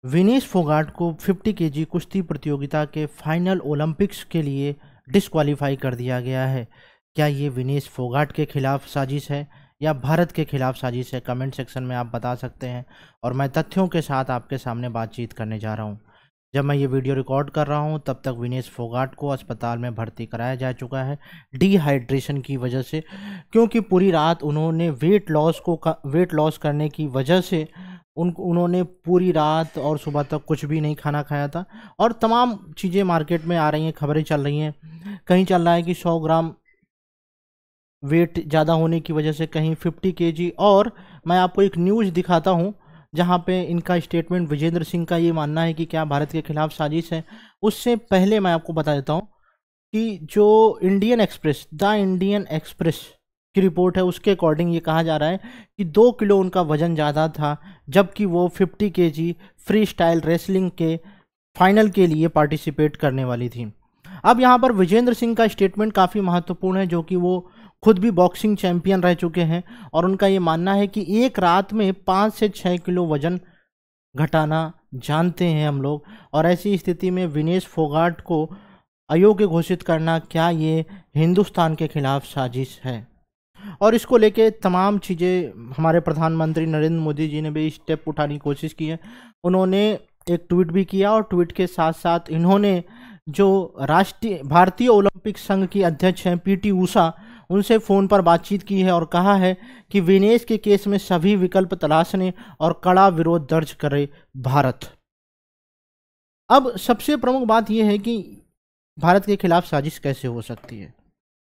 विनेश फोगाट को 50 केजी कुश्ती प्रतियोगिता के फाइनल ओलंपिक्स के लिए डिस्क्वालीफाई कर दिया गया है। क्या ये विनेश फोगाट के खिलाफ साजिश है या भारत के खिलाफ साजिश है? कमेंट सेक्शन में आप बता सकते हैं और मैं तथ्यों के साथ आपके सामने बातचीत करने जा रहा हूँ। जब मैं ये वीडियो रिकॉर्ड कर रहा हूँ तब तक विनेश फोगाट को अस्पताल में भर्ती कराया जा चुका है डिहाइड्रेशन की वजह से, क्योंकि पूरी रात उन्होंने वेट लॉस करने की वजह से उन्होंने पूरी रात और सुबह तक कुछ भी नहीं खाना खाया था। और तमाम चीज़ें मार्केट में आ रही हैं, खबरें चल रही हैं। कहीं चल रहा है कि 100 ग्राम वेट ज़्यादा होने की वजह से, कहीं 50 केजी। और मैं आपको एक न्यूज़ दिखाता हूं जहां पे इनका स्टेटमेंट, विजेंद्र सिंह का ये मानना है कि क्या भारत के खिलाफ साजिश है। उससे पहले मैं आपको बता देता हूं कि जो द इंडियन एक्सप्रेस की रिपोर्ट है उसके अकॉर्डिंग ये कहा जा रहा है कि 2 किलो उनका वजन ज़्यादा था, जबकि वो 50 केजी फ्री स्टाइल रेसलिंग के फाइनल के लिए पार्टिसिपेट करने वाली थी। अब यहाँ पर विजेंद्र सिंह का स्टेटमेंट काफ़ी महत्वपूर्ण है, जो कि वो खुद भी बॉक्सिंग चैंपियन रह चुके हैं। और उनका ये मानना है कि एक रात में 5 से 6 किलो वजन घटाना जानते हैं हम लोग, और ऐसी स्थिति में विनेश फोगाट को अयोग्य घोषित करना, क्या ये हिंदुस्तान के खिलाफ साजिश है? और इसको लेके तमाम चीज़ें भारतीय प्रधानमंत्री नरेंद्र मोदी जी ने भी स्टेप उठाने की कोशिश की है। उन्होंने एक ट्वीट भी किया और ट्वीट के साथ साथ इन्होंने जो भारतीय ओलंपिक संघ की अध्यक्ष हैं पीटी उषा, उनसे फ़ोन पर बातचीत की है और कहा है कि विनेश के केस में सभी विकल्प तलाशने और कड़ा विरोध दर्ज करे भारत। अब सबसे प्रमुख बात यह है कि भारत के खिलाफ साजिश कैसे हो सकती है।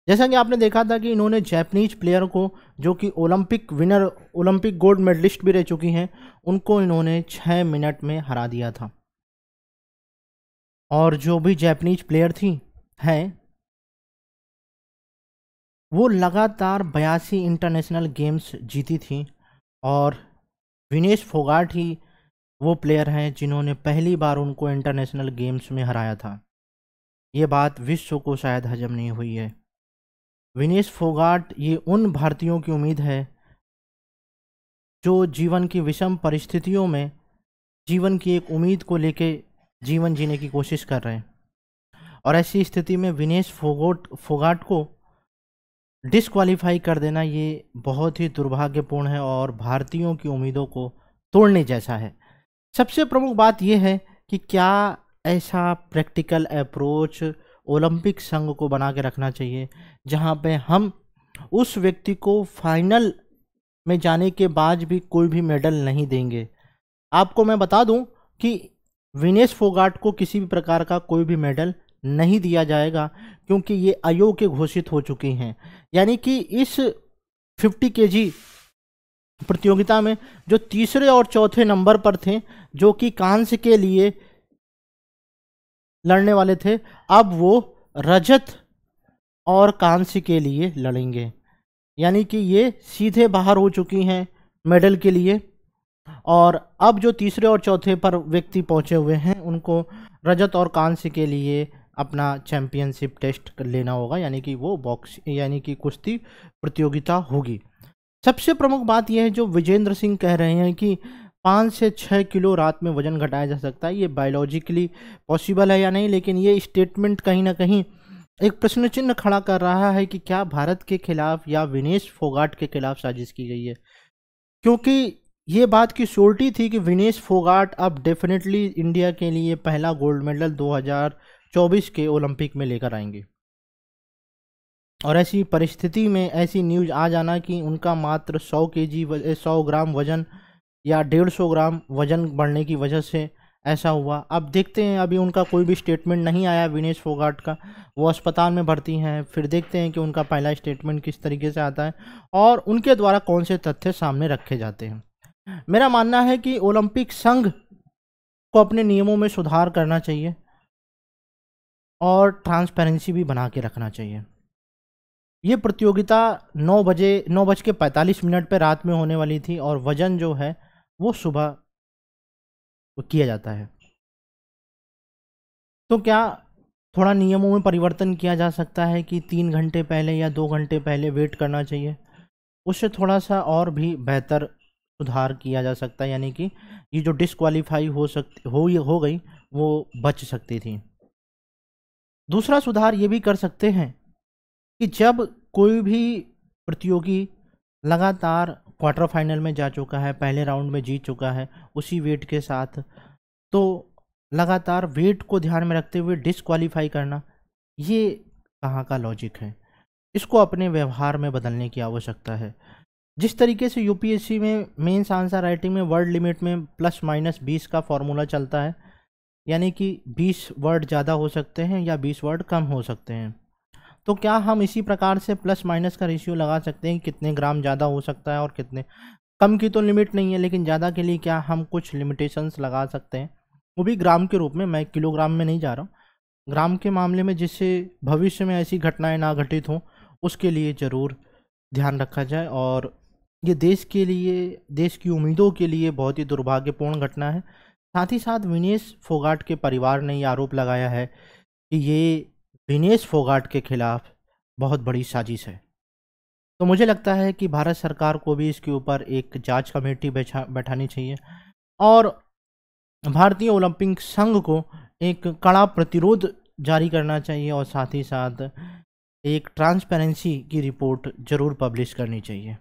जैसा कि आपने देखा था कि इन्होंने जापानीज प्लेयर को, जो कि ओलंपिक गोल्ड मेडलिस्ट भी रह चुकी हैं, उनको इन्होंने 6 मिनट में हरा दिया था। और जो भी जापानीज प्लेयर हैं वो लगातार 82 इंटरनेशनल गेम्स जीती थी, और विनेश फोगाट ही वो प्लेयर हैं जिन्होंने पहली बार उनको इंटरनेशनल गेम्स में हराया था। ये बात विश्व को शायद हजम नहीं हुई है। विनेश फोगाट ये उन भारतीयों की उम्मीद है जो जीवन की विषम परिस्थितियों में जीवन की एक उम्मीद को लेके जीवन जीने की कोशिश कर रहे हैं। और ऐसी स्थिति में विनेश फोगाट को डिस्क्वालीफाई कर देना ये बहुत ही दुर्भाग्यपूर्ण है और भारतीयों की उम्मीदों को तोड़ने जैसा है। सबसे प्रमुख बात यह है कि क्या ऐसा प्रैक्टिकल अप्रोच ओलंपिक संघ को बना के रखना चाहिए जहां पे हम उस व्यक्ति को फाइनल में जाने के बाद भी कोई भी मेडल नहीं देंगे। आपको मैं बता दूं कि विनेश फोगाट को किसी भी प्रकार का कोई भी मेडल नहीं दिया जाएगा, क्योंकि ये अयोग्य घोषित हो चुकी हैं। यानी कि इस 50 केजी प्रतियोगिता में जो तीसरे और चौथे नंबर पर थे, जो कि कांस्य के लिए लड़ने वाले थे, अब वो रजत और कांस्य के लिए लड़ेंगे। यानी कि ये सीधे बाहर हो चुकी हैं मेडल के लिए। और अब जो तीसरे और चौथे पर व्यक्ति पहुंचे हुए हैं उनको रजत और कांस्य के लिए अपना चैंपियनशिप टेस्ट लेना होगा, यानी कि वो यानी कि कुश्ती प्रतियोगिता होगी। सबसे प्रमुख बात यह है जो विजेंद्र सिंह कह रहे हैं कि 5 से 6 किलो रात में वजन घटाया जा सकता है। ये बायोलॉजिकली पॉसिबल है या नहीं, लेकिन ये स्टेटमेंट कहीं ना कहीं एक प्रश्न चिन्ह खड़ा कर रहा है कि क्या भारत के खिलाफ या विनेश फोगाट के खिलाफ साजिश की गई है। क्योंकि ये बात की श्योरिटी थी कि विनेश फोगाट अब डेफिनेटली इंडिया के लिए पहला गोल्ड मेडल 2024 के ओलंपिक में लेकर आएंगे। और ऐसी परिस्थिति में ऐसी न्यूज़ आ जाना कि उनका मात्र 100 ग्राम वजन या 150 ग्राम वजन बढ़ने की वजह से ऐसा हुआ। अब देखते हैं, अभी उनका कोई भी स्टेटमेंट नहीं आया विनेश फोगाट का, वो अस्पताल में भर्ती हैं। फिर देखते हैं कि उनका पहला स्टेटमेंट किस तरीके से आता है और उनके द्वारा कौन से तथ्य सामने रखे जाते हैं। मेरा मानना है कि ओलंपिक संघ को अपने नियमों में सुधार करना चाहिए और ट्रांसपेरेंसी भी बना के रखना चाहिए। ये प्रतियोगिता 9:45 पे रात में होने वाली थी और वजन जो है वो सुबह किया जाता है। तो क्या थोड़ा नियमों में परिवर्तन किया जा सकता है कि 3 घंटे पहले या 2 घंटे पहले वेट करना चाहिए? उससे थोड़ा सा और भी बेहतर सुधार किया जा सकता है, यानी कि ये जो डिस्क्वालीफाई हो गई वो बच सकती थी। दूसरा सुधार ये भी कर सकते हैं कि जब कोई भी प्रतियोगी लगातार क्वार्टर फाइनल में जा चुका है, पहले राउंड में जीत चुका है उसी वेट के साथ, तो लगातार वेट को ध्यान में रखते हुए डिस्क्वालीफाई करना, ये कहाँ का लॉजिक है? इसको अपने व्यवहार में बदलने की आवश्यकता है। जिस तरीके से यूपीएससी में मेंस आंसर राइटिंग में वर्ड लिमिट में +-20 का फॉर्मूला चलता है, यानी कि 20 वर्ड ज़्यादा हो सकते हैं या 20 वर्ड कम हो सकते हैं, तो क्या हम इसी प्रकार से +- का रेशियो लगा सकते हैं, कितने ग्राम ज़्यादा हो सकता है और कितने कम की तो लिमिट नहीं है, लेकिन ज़्यादा के लिए क्या हम कुछ लिमिटेशंस लगा सकते हैं, वो भी ग्राम के रूप में। मैं किलोग्राम में नहीं जा रहा हूँ, ग्राम के मामले में, जिससे भविष्य में ऐसी घटनाएं ना घटित हों, उसके लिए ज़रूर ध्यान रखा जाए। और ये देश के लिए, देश की उम्मीदों के लिए बहुत ही दुर्भाग्यपूर्ण घटना है। साथ ही साथ विनेश फोगाट के परिवार ने ये आरोप लगाया है कि ये विनेश फोगाट के खिलाफ बहुत बड़ी साजिश है। तो मुझे लगता है कि भारत सरकार को भी इसके ऊपर एक जांच कमेटी बैठानी चाहिए और भारतीय ओलंपिक संघ को एक कड़ा प्रतिरोध जारी करना चाहिए और साथ ही साथ एक ट्रांसपेरेंसी की रिपोर्ट ज़रूर पब्लिश करनी चाहिए।